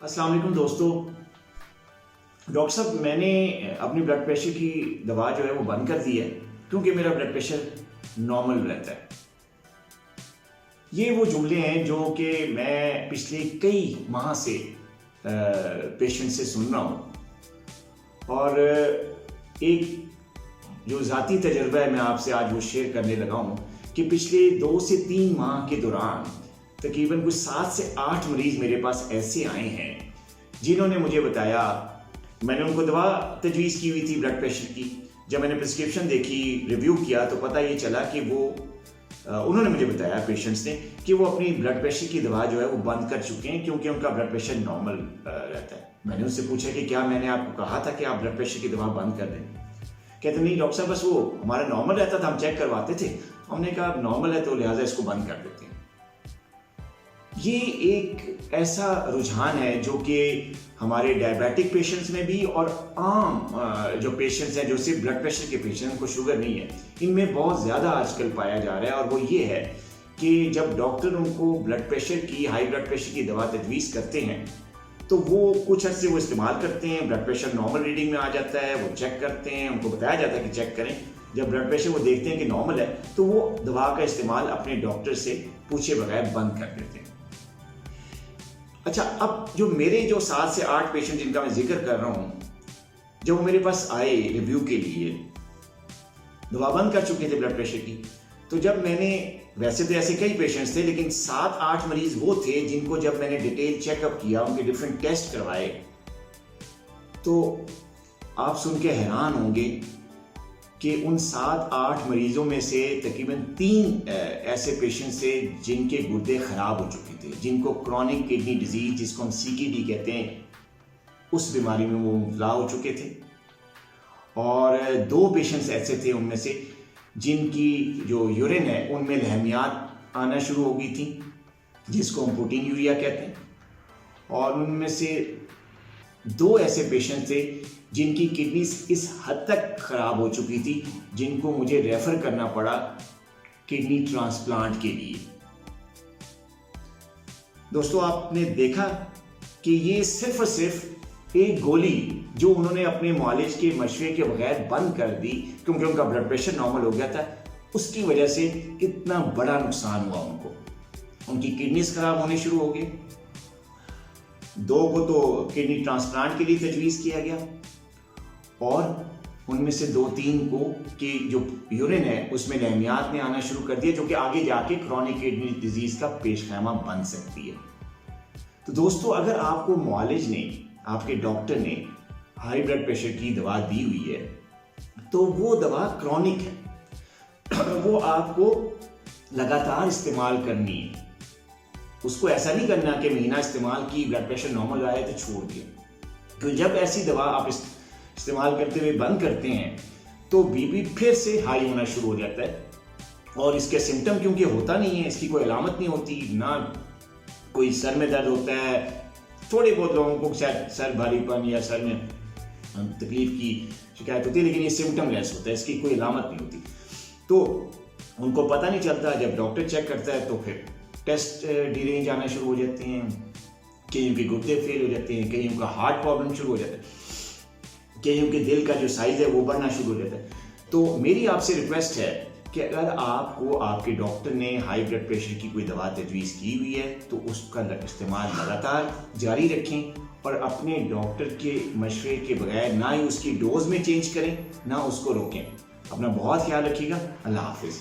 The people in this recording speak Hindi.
अस्सलाम वालेकुम दोस्तों। डॉक्टर साहब, मैंने अपनी ब्लड प्रेशर की दवा जो है वो बंद कर दी है क्योंकि मेरा ब्लड प्रेशर नॉर्मल रहता है। ये वो जुमले हैं जो कि मैं पिछले कई माह से पेशेंट से सुन रहा हूँ और एक जो ज़ाती तजर्बा है मैं आपसे आज वो शेयर करने लगा हूँ कि पिछले 2 से 3 माह के दौरान तकरीबन कुछ 7 से 8 मरीज़ मेरे पास ऐसे आए हैं जिन्होंने मुझे बताया। मैंने उनको दवा तजवीज़ की हुई थी ब्लड प्रेशर की। जब मैंने प्रिस्क्रिप्शन देखी, रिव्यू किया तो पता ये चला कि वो उन्होंने मुझे बताया पेशेंट्स ने कि वो अपनी ब्लड प्रेशर की दवा जो है वो बंद कर चुके हैं क्योंकि उनका ब्लड प्रेशर नॉर्मल रहता है। मैंने उससे पूछा कि क्या मैंने आपको कहा था कि आप ब्लड प्रेशर की दवा बंद कर दें? कहते नहीं डॉक्टर साहब, बस वो हमारा नॉर्मल रहता था, हम चेक करवाते थे। हमने कहा नॉर्मल है तो लिहाजा इसको बंद कर देते हैं। ये एक ऐसा रुझान है जो कि हमारे डायबिटिक पेशेंट्स में भी और आम जो पेशेंट्स हैं जो सिर्फ ब्लड प्रेशर के पेशेंट, उनको शुगर नहीं है, इनमें बहुत ज़्यादा आजकल पाया जा रहा है। और वो ये है कि जब डॉक्टर उनको ब्लड प्रेशर की, हाई ब्लड प्रेशर की दवा तजवीज़ करते हैं तो वो कुछ अर्से वो इस्तेमाल करते हैं, ब्लड प्रेशर नॉर्मल रीडिंग में आ जाता है, वो चेक करते हैं, उनको बताया जाता है कि चेक करें। जब ब्लड प्रेशर वो देखते हैं कि नॉर्मल है तो वो दवा का इस्तेमाल अपने डॉक्टर से पूछे बगैर बंद कर देते हैं। अच्छा, अब जो मेरे 7 से 8 पेशेंट जिनका मैं जिक्र कर रहा हूँ, जब वो मेरे पास आए रिव्यू के लिए, दवा बंद कर चुके थे ब्लड प्रेशर की, तो जब मैंने, वैसे तो ऐसे कई पेशेंट्स थे लेकिन 7-8 मरीज वो थे जिनको जब मैंने डिटेल चेकअप किया, उनके डिफरेंट टेस्ट करवाए, तो आप सुन के हैरान होंगे कि उन 7-8 मरीजों में से तकरीबन 3 ऐसे पेशेंट्स थे जिनके गुर्दे खराब हो चुके थे, जिनको क्रॉनिक किडनी डिजीज, जिसको हम CKD कहते हैं, उस बीमारी में वो मुब्तला हो चुके थे। और 2 पेशेंट्स ऐसे थे उनमें से जिनकी जो यूरिन है उनमें लहमियात आना शुरू हो गई थी, जिसको हम प्रोटीन यूरिया कहते हैं। और उनमें से 2 ऐसे पेशेंट थे जिनकी किडनी इस हद तक खराब हो चुकी थी जिनको मुझे रेफर करना पड़ा किडनी ट्रांसप्लांट के लिए। दोस्तों, आपने देखा कि ये सिर्फ और सिर्फ एक गोली जो उन्होंने अपने मुआलिज के मशवरे के बगैर बंद कर दी क्योंकि उनका ब्लड प्रेशर नॉर्मल हो गया था, उसकी वजह से कितना बड़ा नुकसान हुआ उनको। उनकी किडनीज खराब होने शुरू हो गए। 2 को तो किडनी ट्रांसप्लांट के लिए तजवीज़ किया गया और उनमें से 2-3 को कि जो यूरिन है उसमें लहमियात ने आना शुरू कर दिया, जो कि आगे जाके क्रॉनिक किडनी डिजीज का पेशखैमा बन सकती है। तो दोस्तों, अगर आपको मुआलिज ने, आपके डॉक्टर ने हाई ब्लड प्रेशर की दवा दी हुई है तो वो दवा क्रॉनिक है, वो आपको लगातार इस्तेमाल करनी है। उसको ऐसा नहीं करना कि महीना इस्तेमाल की, ब्लड प्रेशर नॉर्मल आया तो छोड़ दिया। तो जब ऐसी दवा आप इस्तेमाल करते हुए बंद करते हैं तो बीपी फिर से हाई होना शुरू हो जाता है। और इसके सिम्टम क्योंकि होता नहीं है, इसकी कोई अलामत नहीं होती, ना कोई सर में दर्द होता है, थोड़े बहुत लोगों को शायद सर भारीपन या सर में तकलीफ की शिकायत होती है, लेकिन ये सिम्टम लेस होता है, इसकी कोई अलामत नहीं होती, तो उनको पता नहीं चलता। जब डॉक्टर चेक करता है तो फिर टेस्ट डिरेंज आना शुरू हो जाते हैं, कईयों के गुर्दे फेल हो जाते हैं, कईयों का हार्ट प्रॉब्लम शुरू हो जाता है, कईयों के दिल का जो साइज है वो बढ़ना शुरू हो जाता है। तो मेरी आपसे रिक्वेस्ट है कि अगर आपको आपके डॉक्टर ने हाई ब्लड प्रेशर की कोई दवा तजवीज़ की हुई है तो उसका इस्तेमाल लगातार जारी रखें और अपने डॉक्टर के मशवरे के बगैर ना ही उसकी डोज में चेंज करें, ना उसको रोकें। अपना बहुत ख्याल रखिएगा। अल्लाह हाफिज़।